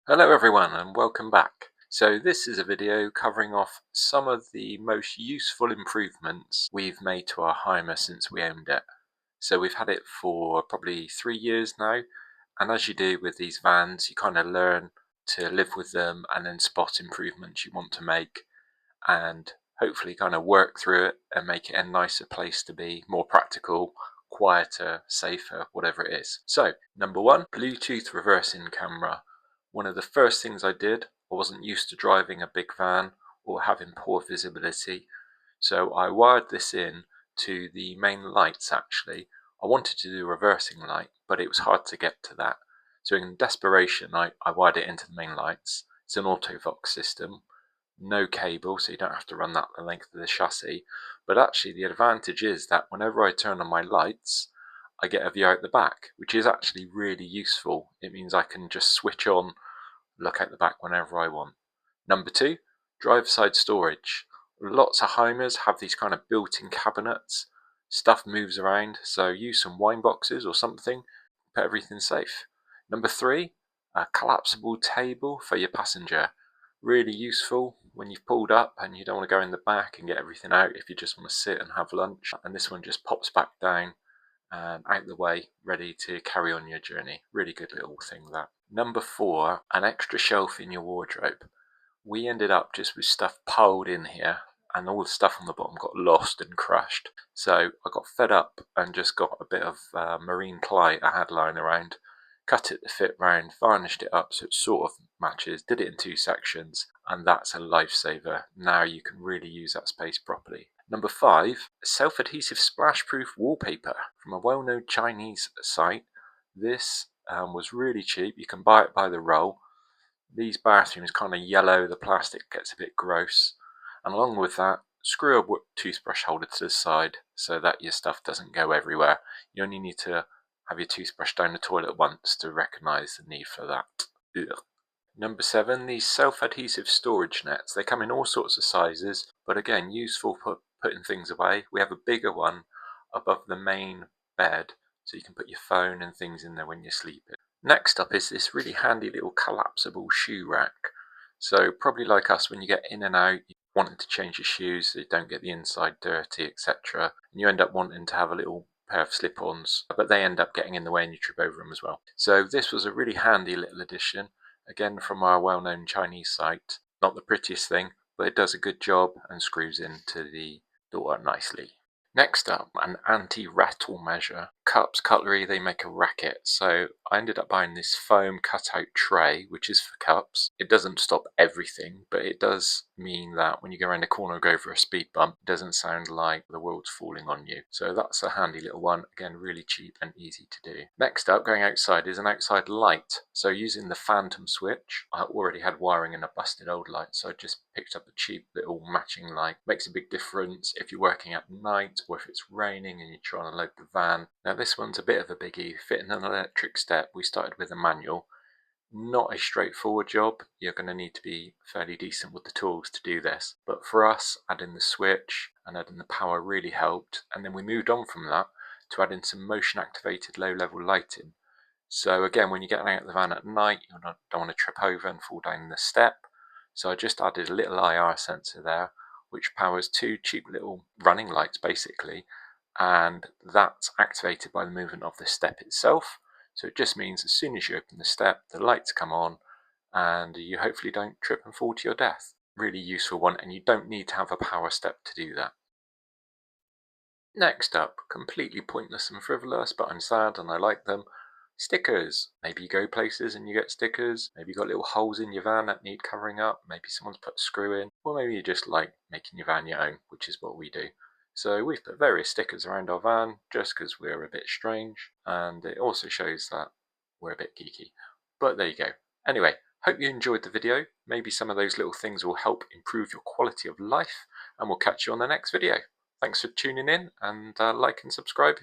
Hello everyone and welcome back. So this is a video covering off some of the most useful improvements we've made to our Hymer since we owned it. So we've had it for probably 3 years now, and as you do with these vans, you kind of learn to live with them and then spot improvements you want to make and hopefully kind of work through it and make it a nicer place to be, more practical, quieter, safer, whatever it is. So number one, Bluetooth reversing camera. One of the first things I did, I wasn't used to driving a big van or having poor visibility, so I wired this in to the main lights actually. I wanted to do a reversing light, but it was hard to get to that. So in desperation, I wired it into the main lights. It's an autovox system, no cable, so you don't have to run that the length of the chassis. But actually the advantage is that whenever I turn on my lights, I get a view out the back, which is actually really useful. It means I can just switch on, look out the back whenever I want. Number two, driver side storage. Lots of Hymers have these kind of built-in cabinets. Stuff moves around, so use some wine boxes or something, put everything safe. Number three, a collapsible table for your passenger. Really useful when you've pulled up and you don't want to go in the back and get everything out if you just want to sit and have lunch. And this one just pops back down and out the way, ready to carry on your journey. Really good little thing that. Number four, an extra shelf in your wardrobe. We ended up just with stuff piled in here and all the stuff on the bottom got lost and crashed. So I got fed up and just got a bit of marine clay I had lying around, cut it to fit round, varnished it up so it sort of matches, did it in 2 sections, and that's a lifesaver. Now you can really use that space properly. Number five, self-adhesive splash-proof wallpaper from a well-known Chinese site. This was really cheap. You can buy it by the roll. These bathrooms kind of yellow, the plastic gets a bit gross. And along with that, screw a toothbrush holder to the side so that your stuff doesn't go everywhere. You only need to have your toothbrush down the toilet once to recognise the need for that. Ugh. Number seven, these self-adhesive storage nets. They come in all sorts of sizes, but again, useful for putting things away. We have a bigger one above the main bed, so you can put your phone and things in there when you're sleeping. Next up is this really handy little collapsible shoe rack. So probably like us, when you get in and out, you wanting to change your shoes so you don't get the inside dirty, etc. And you end up wanting to have a little pair of slip-ons, but they end up getting in the way and you trip over them as well. So this was a really handy little addition, again from our well-known Chinese site. Not the prettiest thing, but it does a good job and screws into the door nicely. Next up, an anti-rattle measure. Cups, cutlery, they make a racket, so I ended up buying this foam cutout tray, which is for cups. It doesn't stop everything, but it does mean that when you go around a corner or go over a speed bump, it doesn't sound like the world's falling on you. So that's a handy little one, again really cheap and easy to do. Next up, going outside, is an outside light. So using the phantom switch, I already had wiring in a busted old light, so I just picked up a cheap little matching light. Makes a big difference if you're working at night or if it's raining and you're trying to load the van. Now this one's a bit of a biggie. Fitting an electric step, we started with a manual. Not a straightforward job. You're going to need to be fairly decent with the tools to do this. But for us, adding the switch and adding the power really helped. And then we moved on from that to adding some motion activated low level lighting. So again, when you get out of the van at night, you don't want to trip over and fall down the step. So I just added a little IR sensor there, which powers 2 cheap little running lights basically, and that's activated by the movement of the step itself. So it just means as soon as you open the step, the lights come on and you hopefully don't trip and fall to your death. Really useful one, and you don't need to have a power step to do that. Next up, completely pointless and frivolous, but I'm sad and I like them. Stickers. Maybe you go places and you get stickers. Maybe you got little holes in your van that need covering up. Maybe someone's put a screw in. Or maybe you just like making your van your own, which is what we do. So we've put various stickers around our van just because we're a bit strange, and it also shows that we're a bit geeky. But there you go. Anyway, hope you enjoyed the video. Maybe some of those little things will help improve your quality of life, and we'll catch you on the next video. Thanks for tuning in, and like and subscribe